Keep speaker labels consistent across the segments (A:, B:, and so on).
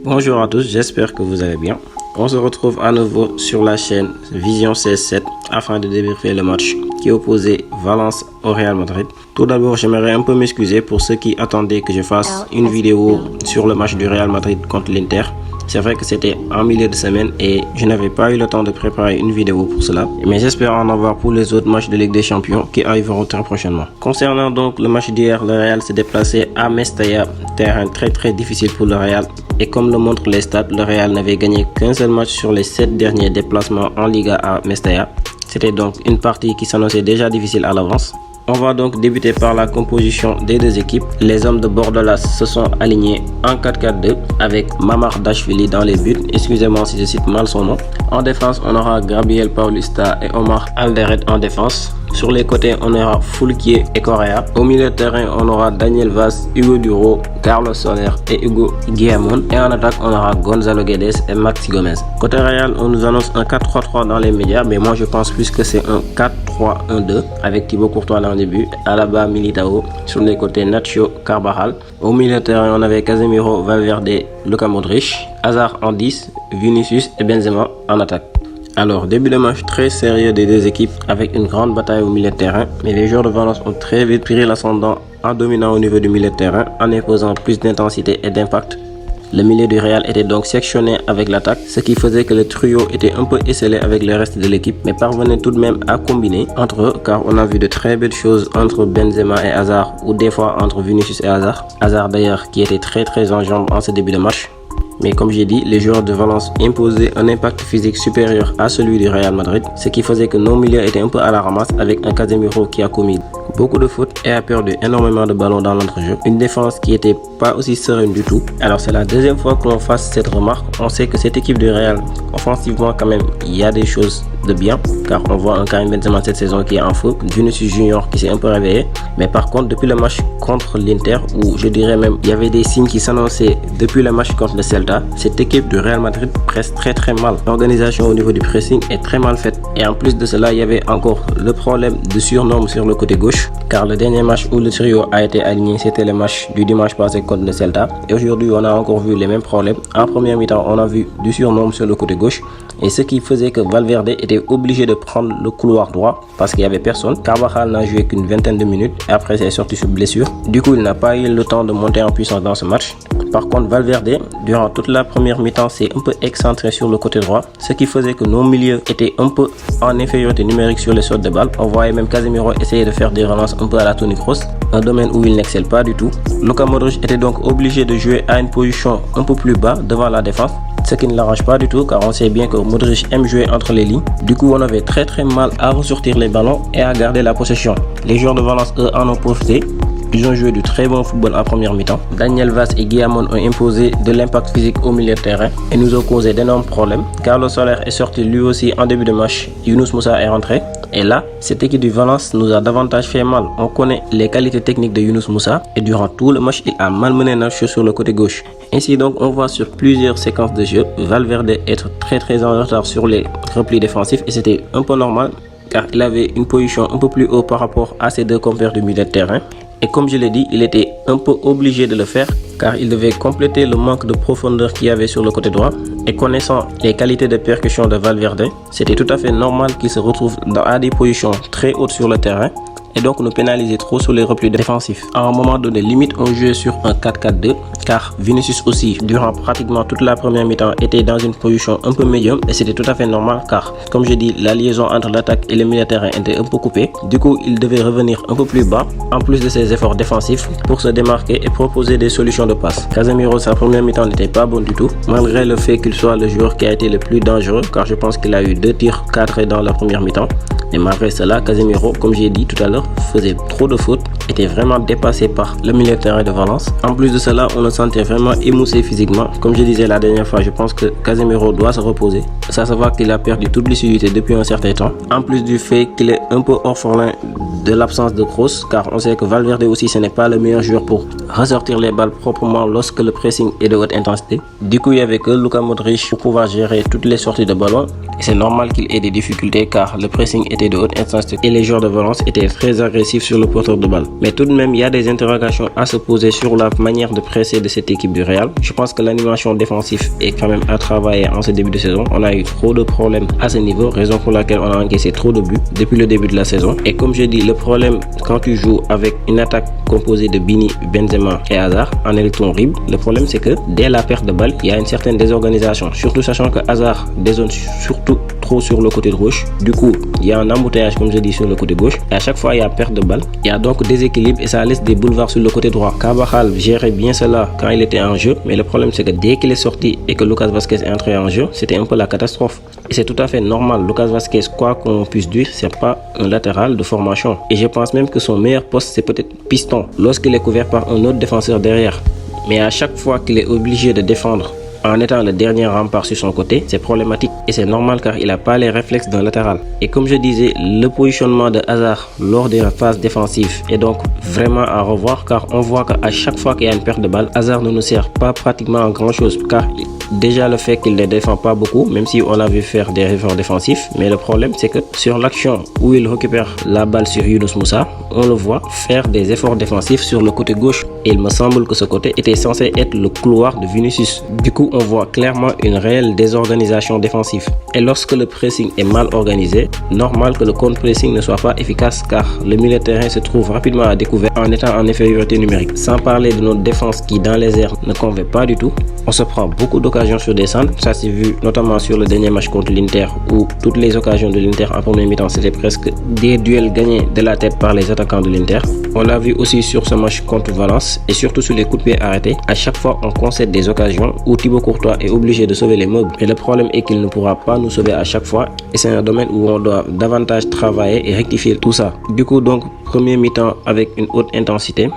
A: Bonjour à tous, j'espère que vous allez bien. On se retrouve à nouveau sur la chaîne Vision CS7 afin de débriefer le match qui opposait Valence au Real Madrid. Tout d'abord, j'aimerais un peu m'excuser pour ceux qui attendaient que je fasse une vidéo sur le match du Real Madrid contre l'Inter. C'est vrai que c'était en milieu de semaine et je n'avais pas eu le temps de préparer une vidéo pour cela. Mais j'espère en avoir pour les autres matchs de Ligue des Champions qui arriveront très prochainement. Concernant donc le match d'hier, le Real s'est déplacé à Mestalla, terrain très difficile pour le Real. Et comme le montrent les stats, le Real n'avait gagné qu'un seul match sur les 7 derniers déplacements en Liga à Mestalla. C'était donc une partie qui s'annonçait déjà difficile à l'avance. On va donc débuter par la composition des deux équipes. Les hommes de Bordelas se sont alignés en 4-4-2 avec Mamardashvili dans les buts. Excusez-moi si je cite mal son nom. En défense, on aura Gabriel Paulista et Omar Alderet en défense. Sur les côtés, on aura Foulquier et Correa. Au milieu de terrain, on aura Daniel Vaz, Hugo Duro, Carlos Soler et Hugo Guillamon. Et en attaque, on aura Gonzalo Guedes et Maxi Gomez. Côté Real, on nous annonce un 4-3-3 dans les médias, mais moi je pense plus que c'est un 4-3-1-2 avec Thibaut Courtois dans le début, Alaba, Militao. Sur les côtés, Nacho, Carvajal. Au milieu de terrain, on avait Casemiro, Valverde, Luka Modric, Hazard en 10, Vinicius et Benzema en attaque. Alors, début de match très sérieux des deux équipes avec une grande bataille au milieu de terrain, mais les joueurs de Valence ont très vite pris l'ascendant en dominant au niveau du milieu de terrain, en imposant plus d'intensité et d'impact. Le milieu du Real était donc sectionné avec l'attaque, ce qui faisait que le trio était un peu esselé avec le reste de l'équipe, mais parvenait tout de même à combiner entre eux, car on a vu de très belles choses entre Benzema et Hazard, ou des fois entre Vinicius et Hazard. Hazard d'ailleurs qui était très en jambes en ce début de match. Mais comme j'ai dit, les joueurs de Valence imposaient un impact physique supérieur à celui du Real Madrid, ce qui faisait que nos milieux étaient un peu à la ramasse avec un Casemiro qui a commis beaucoup de fautes et a perdu énormément de ballons dans l'entrejeu. Une défense qui était pas aussi sereine du tout. Alors c'est la deuxième fois que l'on fasse cette remarque. On sait que cette équipe du Real, offensivement quand même, il y a des choses de bien, car on voit un Karim Benzema cette saison qui est en feu, Vinicius Junior qui s'est un peu réveillé. Mais par contre, depuis le match contre l'Inter, où je dirais même il y avait des signes qui s'annonçaient depuis le match contre le Celta, cette équipe du Real Madrid presse très mal. L'organisation au niveau du pressing est très mal faite. Et en plus de cela, il y avait encore le problème de surnombre sur le côté gauche, car le dernier match où le trio a été aligné, c'était le match du dimanche passé contre le Celta. Et aujourd'hui, on a encore vu les mêmes problèmes. En première mi-temps, on a vu du surnombre sur le côté gauche, et ce qui faisait que Valverde était obligé de prendre le couloir droit parce qu'il n'y avait personne. Carvajal n'a joué qu'une vingtaine de minutes et après c'est sorti sur blessure. Du coup, il n'a pas eu le temps de monter en puissance dans ce match. Par contre, Valverde, durant toute la première mi-temps, s'est un peu excentré sur le côté droit, ce qui faisait que nos milieux étaient un peu en infériorité numérique sur les sautes de balle. On voyait même Casemiro essayer de faire des relances un peu à la Toni Kroos, un domaine où il n'excelle pas du tout. Luka Modric était donc obligé de jouer à une position un peu plus bas devant la défense, ce qui ne l'arrange pas du tout, car on sait bien que Modric aime jouer entre les lignes. Du coup, on avait très mal à ressortir les ballons et à garder la possession. Les joueurs de Valence, eux, en ont profité. Ils ont joué du très bon football en première mi-temps. Daniel Vaz et Guillamon ont imposé de l'impact physique au milieu de terrain et nous ont causé d'énormes problèmes. Carlos Soler est sorti lui aussi en début de match. Younous Moussa est rentré. Et là, cette équipe du Valence nous a davantage fait mal. On connaît les qualités techniques de Younous Moussa et durant tout le match, il a malmené Nacho sur le côté gauche. Ainsi donc, on voit sur plusieurs séquences de jeu Valverde être très en retard sur les replis défensifs et c'était un peu normal car il avait une position un peu plus haut par rapport à ses deux compères du milieu de terrain. Et comme je l'ai dit, il était un peu obligé de le faire car il devait compléter le manque de profondeur qu'il y avait sur le côté droit. Et connaissant les qualités de percussion de Valverde, c'était tout à fait normal qu'il se retrouve à des positions très hautes sur le terrain et donc nous pénaliser trop sur les replis défensifs. À un moment donné, limite on jouait sur un 4-4-2 car Vinicius aussi, durant pratiquement toute la première mi-temps, était dans une position un peu médium et c'était tout à fait normal car, comme je dis, la liaison entre l'attaque et le milieu de terrain était un peu coupée. Du coup, il devait revenir un peu plus bas, en plus de ses efforts défensifs, pour se démarquer et proposer des solutions de passe. Casemiro, sa première mi-temps n'était pas bon du tout, malgré le fait qu'il soit le joueur qui a été le plus dangereux car je pense qu'il a eu 2 tirs cadrés dans la première mi-temps. Et malgré cela, Casemiro, comme j'ai dit tout à l'heure, faisait trop de fautes, était vraiment dépassé par le milieu de terrain de Valence. En plus de cela, on le sentait vraiment émoussé physiquement. Comme je disais la dernière fois, je pense que Casemiro doit se reposer. Ça se voit qu'il a perdu toute lucidité depuis un certain temps. En plus du fait qu'il est un peu orphelin de l'absence de Kroos, car on sait que Valverde aussi ce n'est pas le meilleur joueur pour ressortir les balles proprement lorsque le pressing est de haute intensité. Du coup, il n'y avait que Luka Modric pour pouvoir gérer toutes les sorties de ballon. Et c'est normal qu'il ait des difficultés car le pressing était de haute intensité et les joueurs de Valence étaient très agressifs sur le porteur de balle. Mais tout de même, il y a des interrogations à se poser sur la manière de presser de cette équipe du Real. Je pense que l'animation défensive est quand même à travailler en ce début de saison. On a eu trop de problèmes à ce niveau, raison pour laquelle on a encaissé trop de buts depuis le début de la saison. Et comme je dis, le problème quand tu joues avec une attaque composée de Vini, Benzema et Hazard en électron horrible, le problème c'est que dès la perte de balle, il y a une certaine désorganisation, surtout sachant que Hazard dézone surtout trop sur le côté gauche. Du coup, il y a un embouteillage comme je dis sur le côté gauche et à chaque fois il y a perte de balle. Il y a donc déséquilibre et ça laisse des boulevards sur le côté droit. Carvajal gérait bien cela quand il était en jeu, mais le problème c'est que dès qu'il est sorti et que Lucas Vazquez est entré en jeu, c'était un peu la catastrophe. Et c'est tout à fait normal. Lucas Vazquez, quoi qu'on puisse dire, c'est pas un latéral de formation. Et je pense même que son meilleur poste c'est peut-être piston lorsqu'il est couvert par un autre défenseur derrière. Mais à chaque fois qu'il est obligé de défendre en étant le dernier rempart sur son côté, c'est problématique et c'est normal car il n'a pas les réflexes d'un latéral. Et comme je disais, le positionnement de Hazard lors des phases défensives est donc vraiment à revoir car on voit qu'à chaque fois qu'il y a une perte de balle, Hazard ne nous sert pas pratiquement à grand chose car déjà le fait qu'il ne défend pas beaucoup, même si on l'a vu faire des efforts défensifs, mais le problème c'est que sur l'action où il récupère la balle sur Younous Moussa, on le voit faire des efforts défensifs sur le côté gauche et il me semble que ce côté était censé être le couloir de Vinicius. Du coup, on voit clairement une réelle désorganisation défensive. Et lorsque le pressing est mal organisé, normal que le contre-pressing ne soit pas efficace car le milieu de terrain se trouve rapidement à découvert en étant en infériorité numérique. Sans parler de notre défense qui dans les airs ne convainc pas du tout. On se prend beaucoup d'occasions sur des centres, ça s'est vu notamment sur le dernier match contre l'Inter où toutes les occasions de l'Inter en première mi-temps c'était presque des duels gagnés de la tête par les attaquants de l'Inter. On l'a vu aussi sur ce match contre Valence et surtout sur les coups de pied arrêtés. À chaque fois on concède des occasions où Thibaut Courtois est obligé de sauver les meubles. Mais le problème est qu'il ne pourra pas nous sauver à chaque fois et c'est un domaine où on doit davantage travailler et rectifier tout ça. Du coup donc premier mi-temps avec une haute intensité.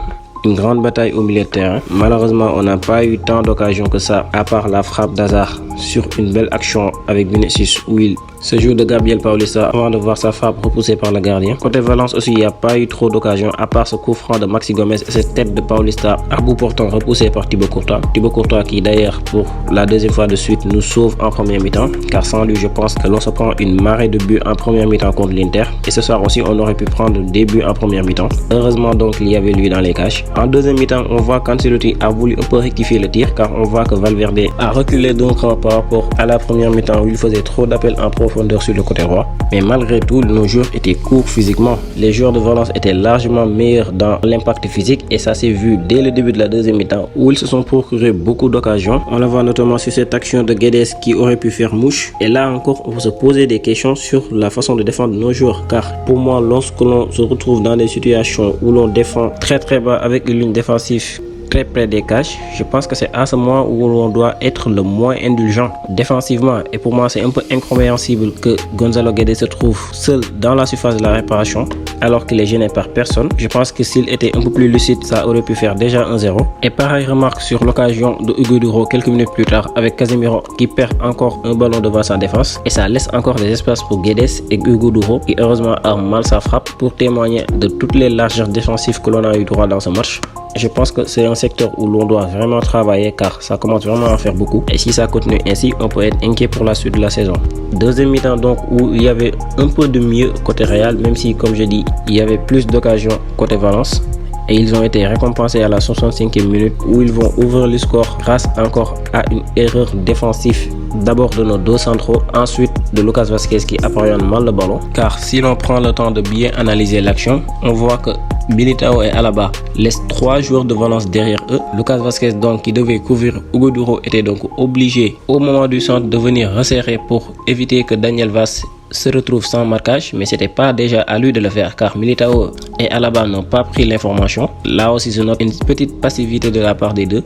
A: Une grande bataille au milieu de terrain. Malheureusement, on n'a pas eu tant d'occasions que ça, à part la frappe d'Hazard sur une belle action avec Vinicius où il se joue de Gabriel Paulista avant de voir sa frappe repoussée par le gardien. Côté Valence aussi, il n'y a pas eu trop d'occasions à part ce coup franc de Maxi Gomez et cette tête de Paulista à bout portant repoussée par Thibaut Courtois. Thibaut Courtois qui d'ailleurs pour la deuxième fois de suite nous sauve en première mi-temps car sans lui je pense que l'on se prend une marée de buts en première mi-temps contre l'Inter et ce soir aussi on aurait pu prendre des buts en première mi-temps. Heureusement donc il y avait lui dans les cages. En deuxième mi-temps on voit qu'Ancelotti a voulu un peu rectifier le tir car on voit que Valverde a reculé d'un cran par rapport à la première mi-temps où il faisait trop d'appels en profondeur sur le côté droit. Mais malgré tout, nos joueurs étaient courts physiquement. Les joueurs de Valence étaient largement meilleurs dans l'impact physique et ça s'est vu dès le début de la deuxième mi-temps où ils se sont procurés beaucoup d'occasions. On le voit notamment sur cette action de Guedes qui aurait pu faire mouche. Et là encore, on peut se poser des questions sur la façon de défendre nos joueurs. Car pour moi, lorsque l'on se retrouve dans des situations où l'on défend très bas avec une ligne défensive très près des cages, je pense que c'est à ce moment où on doit être le moins indulgent défensivement et pour moi c'est un peu incompréhensible que Gonzalo Guedes se trouve seul dans la surface de la réparation alors qu'il est gêné par personne. Je pense que s'il était un peu plus lucide, ça aurait pu faire déjà 1-0. Et pareil remarque sur l'occasion de Hugo Duro quelques minutes plus tard avec Casemiro qui perd encore un ballon devant sa défense et ça laisse encore des espaces pour Guedes et Hugo Duro qui heureusement a mal sa frappe pour témoigner de toutes les largeurs défensives que l'on a eu droit dans ce match. Je pense que c'est un secteur où l'on doit vraiment travailler car ça commence vraiment à faire beaucoup et si ça continue ainsi on peut être inquiet pour la suite de la saison. Deuxième mi-temps donc où il y avait un peu de mieux côté Real même si comme je dis il y avait plus d'occasions côté Valence et ils ont été récompensés à la 65e minute où ils vont ouvrir le score grâce encore à une erreur défensive d'abord de nos deux centraux, ensuite de Lucas Vazquez qui appréhende mal le ballon car si l'on prend le temps de bien analyser l'action on voit que Militao et Alaba laissent 3 joueurs de Valence derrière eux. Lucas Vazquez donc qui devait couvrir Hugo Duro était donc obligé au moment du centre de venir resserrer pour éviter que Daniel Vaz se retrouve sans marquage, mais c'était pas déjà à lui de le faire car Militao et Alaba n'ont pas pris l'information. Là aussi je note une petite passivité de la part des deux.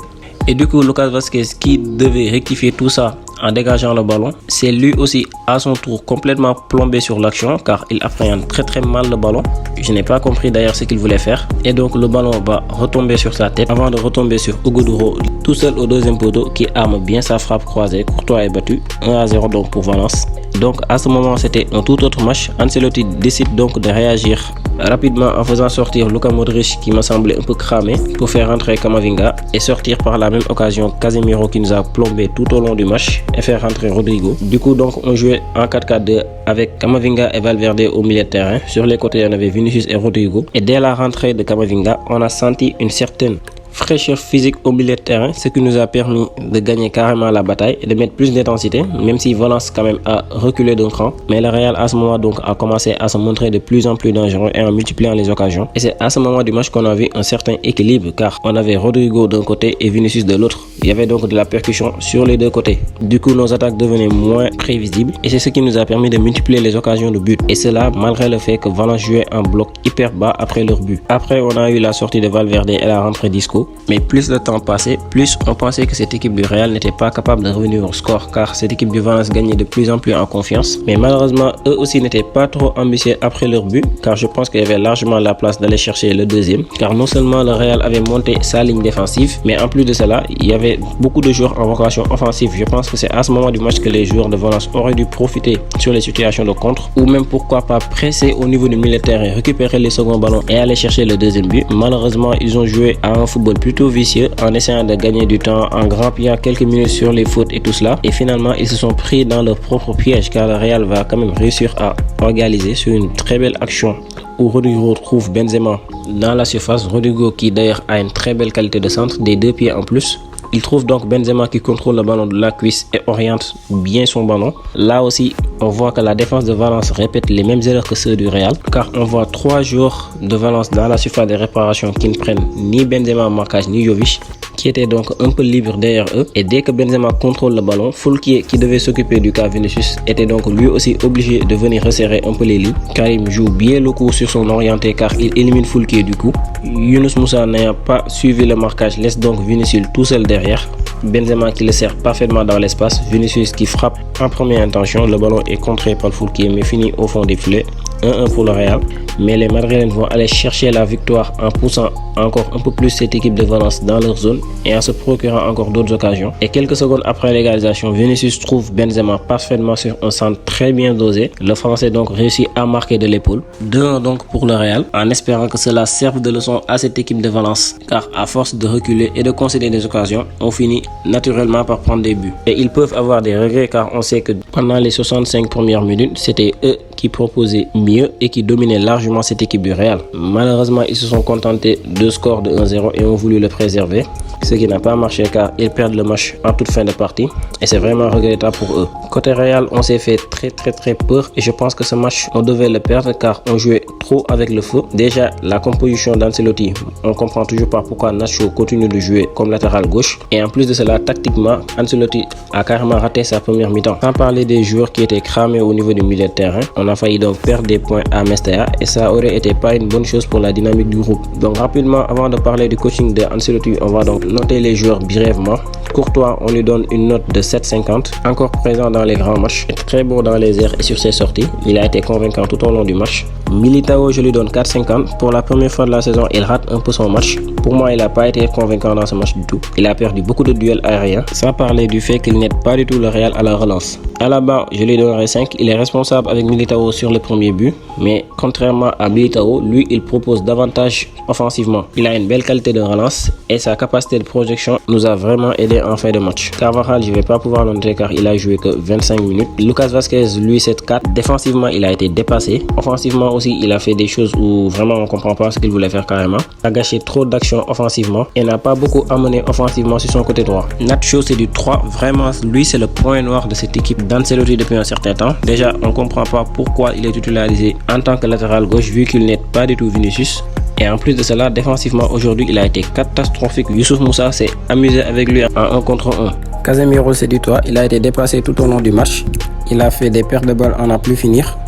A: Et du coup Lucas Vazquez qui devait rectifier tout ça en dégageant le ballon, c'est lui aussi à son tour complètement plombé sur l'action car il appréhende très mal le ballon. Je n'ai pas compris d'ailleurs ce qu'il voulait faire et donc le ballon va retomber sur sa tête avant de retomber sur Hugo Duro tout seul au deuxième poteau qui arme bien sa frappe croisée. Courtois est battu 1-0 donc pour Valence. Donc à ce moment c'était un tout autre match. Ancelotti décide donc de réagir rapidement en faisant sortir Luka Modric qui m'a semblé un peu cramé pour faire rentrer Camavinga et sortir par la même occasion Casemiro qui nous a plombé tout au long du match et faire rentrer Rodrigo. Du coup donc on jouait en 4-4-2 avec Camavinga et Valverde au milieu de terrain. Sur les côtés on avait Vinicius et Rodrigo et dès la rentrée de Camavinga on a senti une certaine fraîcheur physique au milieu de terrain, ce qui nous a permis de gagner carrément la bataille et de mettre plus d'intensité, même si Valence quand même a reculé d'un cran. Mais le Real à ce moment donc a commencé à se montrer de plus en plus dangereux et en multipliant les occasions. Et c'est à ce moment du match qu'on a vu un certain équilibre car on avait Rodrigo d'un côté et Vinicius de l'autre. Il y avait donc de la percussion sur les deux côtés. Du coup nos attaques devenaient moins prévisibles et c'est ce qui nous a permis de multiplier les occasions de but. Et cela malgré le fait que Valence jouait en bloc hyper bas après leur but. Après on a eu la sortie de Valverde et la rentrée d'Isco. Mais plus le temps passait, plus on pensait que cette équipe du Real n'était pas capable de revenir au score car cette équipe du Valence gagnait de plus en plus en confiance. Mais malheureusement, eux aussi n'étaient pas trop ambitieux après leur but car je pense qu'il y avait largement la place d'aller chercher le deuxième. Car non seulement le Real avait monté sa ligne défensive, mais en plus de cela, il y avait beaucoup de joueurs en vocation offensive. Je pense que c'est à ce moment du match que les joueurs de Valence auraient dû profiter sur les situations de contre ou même pourquoi pas presser au niveau du milieu de terrain, récupérer les seconds ballons et aller chercher le deuxième but. Malheureusement, ils ont joué à un football plutôt vicieux en essayant de gagner du temps en grappillant quelques minutes sur les fautes et tout cela et finalement ils se sont pris dans leur propre piège car le Real va quand même réussir à égaliser sur une très belle action où Rodrigo trouve Benzema dans la surface. Rodrigo qui d'ailleurs a une très belle qualité de centre des deux pieds en plus. Il trouve donc Benzema qui contrôle le ballon de la cuisse et oriente bien son ballon. Là aussi, on voit que la défense de Valence répète les mêmes erreurs que ceux du Real, car on voit 3 joueurs de Valence dans la surface de réparation qui ne prennent ni Benzema en marquage ni Jovic, qui était donc un peu libre derrière eux. Et dès que Benzema contrôle le ballon, Foulquier qui devait s'occuper du cas Vinicius était donc lui aussi obligé de venir resserrer un peu les lignes. Karim joue bien le coup sur son orienté car il élimine Foulquier du coup. Younous Moussa n'ayant pas suivi le marquage laisse donc Vinicius tout seul derrière. Benzema qui le sert parfaitement dans l'espace. Vinicius qui frappe en première intention. Le ballon est contré par Foulquier mais finit au fond des filets. 1-1 pour le Real. Mais les Madrilènes vont aller chercher la victoire en poussant encore un peu plus cette équipe de Valence dans leur zone et en se procurant encore d'autres occasions. Et quelques secondes après l'égalisation, Vinicius trouve Benzema parfaitement sur un centre très bien dosé. Le Français donc réussit à marquer de l'épaule. 2-1 donc pour le Real, en espérant que cela serve de leçon à cette équipe de Valence. Car à force de reculer et de concéder des occasions, on finit naturellement par prendre des buts. Et ils peuvent avoir des regrets car on sait que pendant les 65 premières minutes, c'était eux qui proposaient mieux et qui dominaient largement cette équipe du Real. Malheureusement, ils se sont contentés de score de 1-0 et ont voulu le préserver, ce qui n'a pas marché car ils perdent le match en toute fin de partie et c'est vraiment regrettable pour eux. Côté Real, on s'est fait très peur et je pense que ce match, on devait le perdre car on jouait trop avec le feu. Déjà, la composition d'Ancelotti, on comprend toujours pas pourquoi Nacho continue de jouer comme latéral gauche et en plus de cela, tactiquement, Ancelotti a carrément raté sa première mi-temps. Sans parler des joueurs qui étaient cramés au niveau du milieu de terrain, on a failli donc perdre des points à Mestea et ça aurait été pas une bonne chose pour la dynamique du groupe. Donc rapidement, avant de parler du coaching de Ancelotti, on va donc noter les joueurs brièvement. Courtois, on lui donne une note de 7,50. Encore présent dans les grands matchs, très bon dans les airs et sur ses sorties. Il a été convaincant tout au long du match. Militao, je lui donne 4,50. Pour la première fois de la saison, il rate un peu son match. Pour moi, il n'a pas été convaincant dans ce match du tout. Il a perdu beaucoup de duels aériens, sans parler du fait qu'il n'aide pas du tout le Real à la relance. Alaba, je lui donnerai 5. Il est responsable avec Militao sur le premier but, mais contrairement à Militao, lui, il propose davantage offensivement. Il a une belle qualité de relance et sa capacité de projection nous a vraiment aidé en fin de match. Carvajal, je ne vais pas pouvoir le noter car il a joué que 25 minutes. Lucas Vazquez, lui, 7-4. Défensivement, il a été dépassé. Offensivement aussi, il a fait des choses où vraiment on ne comprend pas ce qu'il voulait faire carrément. Il a gâché trop d'actions offensivement et n'a pas beaucoup amené offensivement sur son côté droit. Nacho, c'est du 3. Vraiment, lui, c'est le point noir de cette équipe d'Ancelotti depuis un certain temps. Déjà, on ne comprend pas pourquoi il est titularisé en tant que latéral gauche vu qu'il n'aide pas du tout Vinicius. Et en plus de cela, défensivement aujourd'hui, il a été catastrophique. Youssouf Moussa s'est amusé avec lui en 1 contre 1. Casemiro, c'est du 3. Il a été déplacé tout au long du match. Il a fait des pertes de balles à n'en plus finir.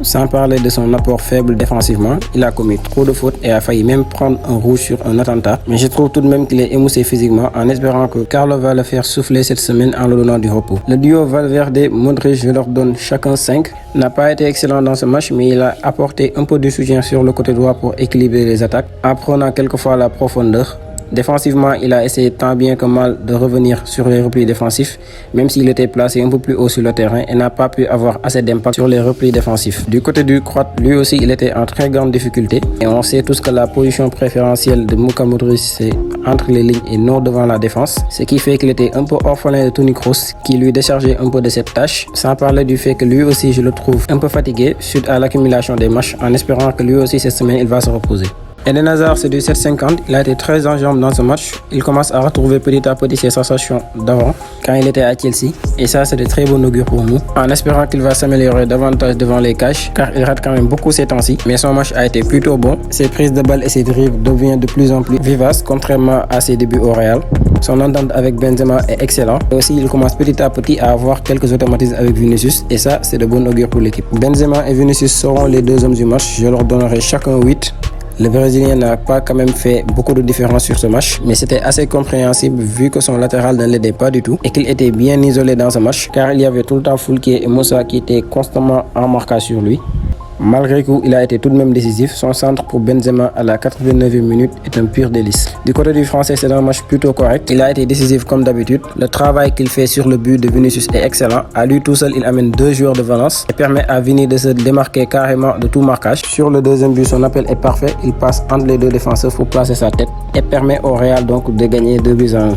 A: Sans parler de son apport faible défensivement, il a commis trop de fautes et a failli même prendre un rouge sur un attentat. Mais je trouve tout de même qu'il est émoussé physiquement en espérant que Carlo va le faire souffler cette semaine en le donnant du repos. Le duo Valverde-Modric, je leur donne chacun 5. N'a pas été excellent dans ce match, mais il a apporté un peu de soutien sur le côté droit pour équilibrer les attaques, en prenant quelquefois la profondeur. Défensivement, il a essayé tant bien que mal de revenir sur les replis défensifs, même s'il était placé un peu plus haut sur le terrain et n'a pas pu avoir assez d'impact sur les replis défensifs. Du côté du Croate, lui aussi, il était en très grande difficulté. Et on sait tous que la position préférentielle de Luka Modric, c'est entre les lignes et non devant la défense. Ce qui fait qu'il était un peu orphelin de Toni Kroos, qui lui déchargeait un peu de cette tâche. Sans parler du fait que lui aussi, je le trouve un peu fatigué suite à l'accumulation des matchs, en espérant que lui aussi, cette semaine, il va se reposer. Eden Hazard, c'est du 7,50. Il a été très en jambes dans ce match. Il commence à retrouver petit à petit ses sensations d'avant, quand il était à Chelsea. Et ça, c'est de très bon augure pour nous. En espérant qu'il va s'améliorer davantage devant les cages, car il rate quand même beaucoup ces temps-ci. Mais son match a été plutôt bon. Ses prises de balles et ses dribbles deviennent de plus en plus vivaces, contrairement à ses débuts au Real. Son entente avec Benzema est excellent. Et aussi, il commence petit à petit à avoir quelques automatismes avec Vinicius. Et ça, c'est de bon augure pour l'équipe. Benzema et Vinicius seront les deux hommes du match. Je leur donnerai chacun 8. Le Brésilien n'a pas quand même fait beaucoup de différence sur ce match, mais c'était assez compréhensible vu que son latéral ne l'aidait pas du tout et qu'il était bien isolé dans ce match car il y avait tout le temps Foulquier et Moussa qui étaient constamment en marquage sur lui. Malgré tout, il a été tout de même décisif. Son centre pour Benzema à la 89e minute est un pur délice. Du côté du Français, c'est un match plutôt correct. Il a été décisif comme d'habitude. Le travail qu'il fait sur le but de Vinicius est excellent. À lui tout seul, il amène 2 joueurs de Valence et permet à Vini de se démarquer carrément de tout marquage. Sur le deuxième but, son appel est parfait. Il passe entre les deux défenseurs pour placer sa tête et permet au Real donc de gagner 2-1.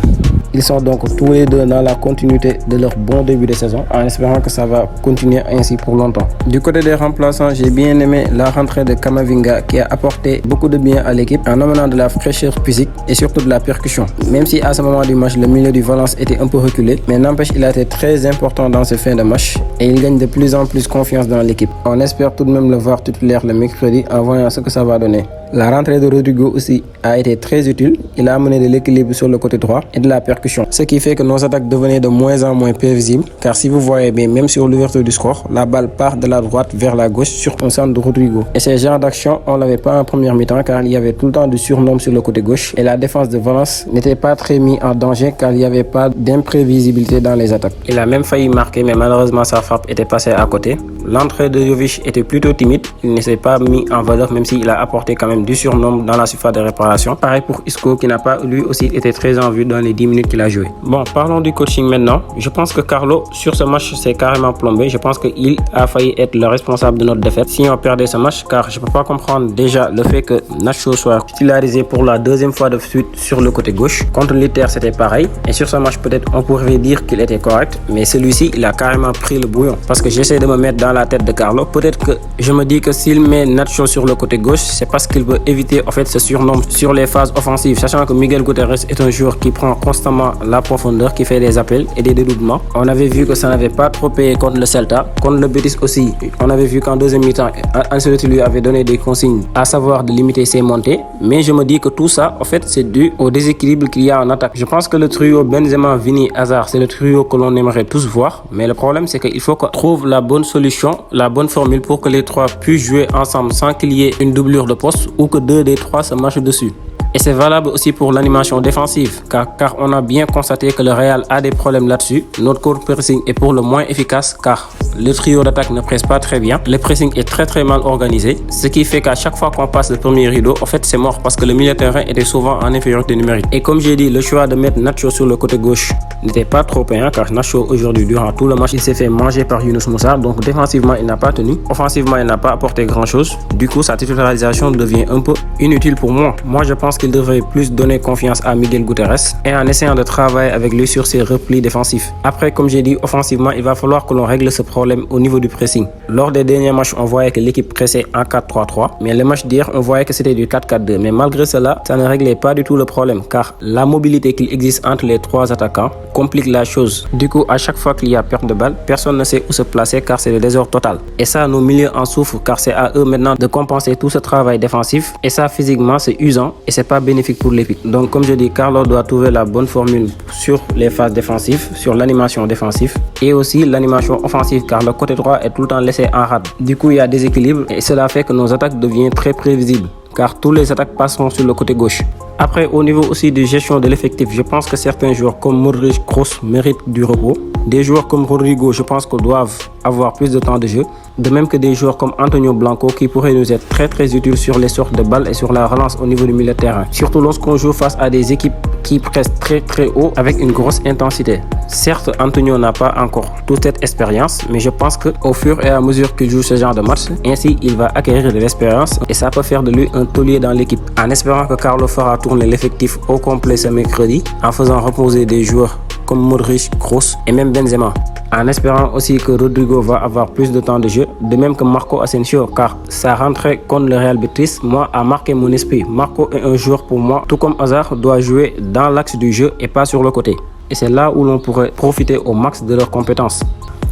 A: Ils sont donc tous les deux dans la continuité de leur bon début de saison, en espérant que ça va continuer ainsi pour longtemps. Du côté des remplaçants, j'ai bien aimé la rentrée de Camavinga qui a apporté beaucoup de bien à l'équipe en amenant de la fraîcheur physique et surtout de la percussion. Même si à ce moment du match, le milieu du Valence était un peu reculé, mais n'empêche, il a été très important dans ce fin de match et il gagne de plus en plus confiance dans l'équipe. On espère tout de même le voir titulaire le mercredi en voyant ce que ça va donner. La rentrée de Rodrigo aussi a été très utile. Il a amené de l'équilibre sur le côté droit et de la percussion. Ce qui fait que nos attaques devenaient de moins en moins prévisibles. Car si vous voyez bien, même sur l'ouverture du score, la balle part de la droite vers la gauche sur un centre de Rodrigo. Et ces genres d'action, on ne l'avait pas en première mi-temps car il y avait tout le temps du surnombre sur le côté gauche. Et la défense de Valence n'était pas très mise en danger car il n'y avait pas d'imprévisibilité dans les attaques. Il a même failli marquer, mais malheureusement sa frappe était passée à côté. L'entrée de Jovic était plutôt timide. Il ne s'est pas mis en valeur même s'il a apporté quand même du surnombre dans la surface de réparation. Pareil pour Isco qui n'a pas lui aussi été très en vue dans les 10 minutes qu'il a joué. Bon, parlons du coaching maintenant. Je pense que Carlo sur ce match s'est carrément plombé. Je pense qu'il a failli être le responsable de notre défaite si on perdait ce match car je ne peux pas comprendre déjà le fait que Nacho soit titularisé pour la deuxième fois de suite sur le côté gauche. Contre l'Inter c'était pareil et sur ce match peut-être on pourrait dire qu'il était correct mais celui-ci il a carrément pris le bouillon parce que j'essaie de me mettre dans la tête de Carlo. Peut-être que je me dis que s'il met Nacho sur le côté gauche c'est parce qu'il veut éviter en fait ce surnombre sur les phases offensives, sachant que Miguel Guterres est un joueur qui prend constamment la profondeur, qui fait des appels et des dédoublements. On avait vu que ça n'avait pas trop payé contre le Celta, contre le Betis aussi. On avait vu qu'en deuxième mi-temps, Ancelotti lui avait donné des consignes, à savoir de limiter ses montées. Mais je me dis que tout ça, en fait, c'est dû au déséquilibre qu'il y a en attaque. Je pense que le trio Benzema, Vini, Hazard, c'est le trio que l'on aimerait tous voir. Mais le problème, c'est qu'il faut qu'on trouve la bonne solution, la bonne formule pour que les trois puissent jouer ensemble sans qu'il y ait une doublure de poste ou que 2 des 3 se marchent dessus. Et c'est valable aussi pour l'animation défensive, car on a bien constaté que le Real a des problèmes là-dessus. Notre core pressing est pour le moins efficace car le trio d'attaque ne presse pas très bien. Le pressing est très mal organisé, ce qui fait qu'à chaque fois qu'on passe le premier rideau, en fait c'est mort parce que le milieu de terrain était souvent en infériorité numérique. Et comme j'ai dit, le choix de mettre Nacho sur le côté gauche n'était pas trop payant car Nacho aujourd'hui durant tout le match il s'est fait manger par Yunus Moussa, donc défensivement il n'a pas tenu, offensivement il n'a pas apporté grand chose. Du coup sa titularisation devient un peu inutile pour moi. Moi je pense qu'il devrait plus donner confiance à Miguel Guterres et en essayant de travailler avec lui sur ses replis défensifs. Après, comme j'ai dit, offensivement, il va falloir que l'on règle ce problème au niveau du pressing. Lors des derniers matchs, on voyait que l'équipe pressait en 4-3-3, mais le match d'hier, on voyait que c'était du 4-4-2. Mais malgré cela, ça ne réglait pas du tout le problème car la mobilité qu'il existe entre les 3 attaquants complique la chose. Du coup, à chaque fois qu'il y a perte de balle, personne ne sait où se placer car c'est le désordre total. Et ça, nos milieux en souffrent car c'est à eux maintenant de compenser tout ce travail défensif. Et ça, physiquement, c'est usant et c'est pas bénéfique pour l'équipe. Donc comme je dis, Carlo doit trouver la bonne formule sur les phases défensives, sur l'animation défensive et aussi l'animation offensive car le côté droit est tout le temps laissé en rade. Du coup, il y a déséquilibre et cela fait que nos attaques deviennent très prévisibles car tous les attaques passeront sur le côté gauche. Après, au niveau aussi de gestion de l'effectif, je pense que certains joueurs comme Modric, Kroos méritent du repos. Des joueurs comme Rodrigo, je pense qu'ils doivent avoir plus de temps de jeu. De même que des joueurs comme Antonio Blanco qui pourraient nous être très utiles sur les sorties de balles et sur la relance au niveau du milieu de terrain. Surtout lorsqu'on joue face à des équipes qui pressent très haut avec une grosse intensité. Certes, Antonio n'a pas encore toute cette expérience, mais je pense qu'au fur et à mesure qu'il joue ce genre de match, ainsi il va acquérir de l'expérience et ça peut faire de lui un taulier dans l'équipe. En espérant que Carlo fera tourner l'effectif au complet ce mercredi, en faisant reposer des joueurs comme Modric, Kroos et même Benzema. En espérant aussi que Rodrigo va avoir plus de temps de jeu, de même que Marco Asensio, car sa rentrée contre le Real Betis, moi, a marqué mon esprit. Marco est un joueur pour moi, tout comme Hazard, doit jouer dans l'axe du jeu et pas sur le côté. Et c'est là où l'on pourrait profiter au max de leurs compétences.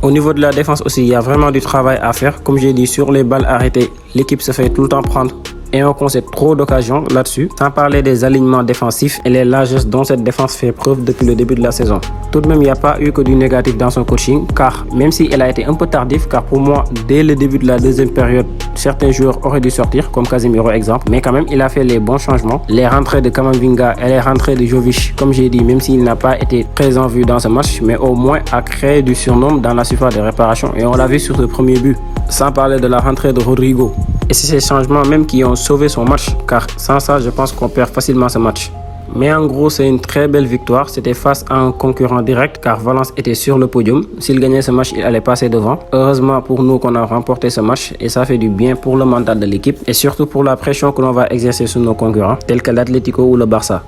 A: Au niveau de la défense aussi, il y a vraiment du travail à faire. Comme j'ai dit, sur les balles arrêtées, l'équipe se fait tout le temps prendre et on concède trop d'occasions là-dessus, sans parler des alignements défensifs et les largesses dont cette défense fait preuve depuis le début de la saison. Tout de même, il n'y a pas eu que du négatif dans son coaching, car même si elle a été un peu tardif, car pour moi, dès le début de la deuxième période, certains joueurs auraient dû sortir, comme Casemiro exemple, mais quand même, il a fait les bons changements. Les rentrées de Camavinga et les rentrées de Jovic, comme j'ai dit, même s'il n'a pas été très en vue dans ce match, mais au moins a créé du surnom dans la surface de réparation, et on l'a vu sur le premier but, sans parler de la rentrée de Rodrigo. Et c'est ces changements même qui ont sauvé son match, car sans ça, je pense qu'on perd facilement ce match. Mais en gros, c'est une très belle victoire. C'était face à un concurrent direct, car Valence était sur le podium. S'il gagnait ce match, il allait passer devant. Heureusement pour nous qu'on a remporté ce match, et ça fait du bien pour le mental de l'équipe, et surtout pour la pression que l'on va exercer sur nos concurrents, tels que l'Atlético ou le Barça.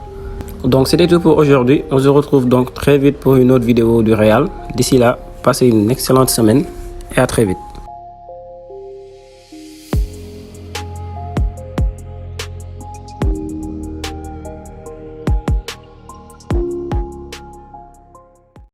A: Donc c'était tout pour aujourd'hui. On se retrouve donc très vite pour une autre vidéo du Real. D'ici là, passez une excellente semaine, et à très vite.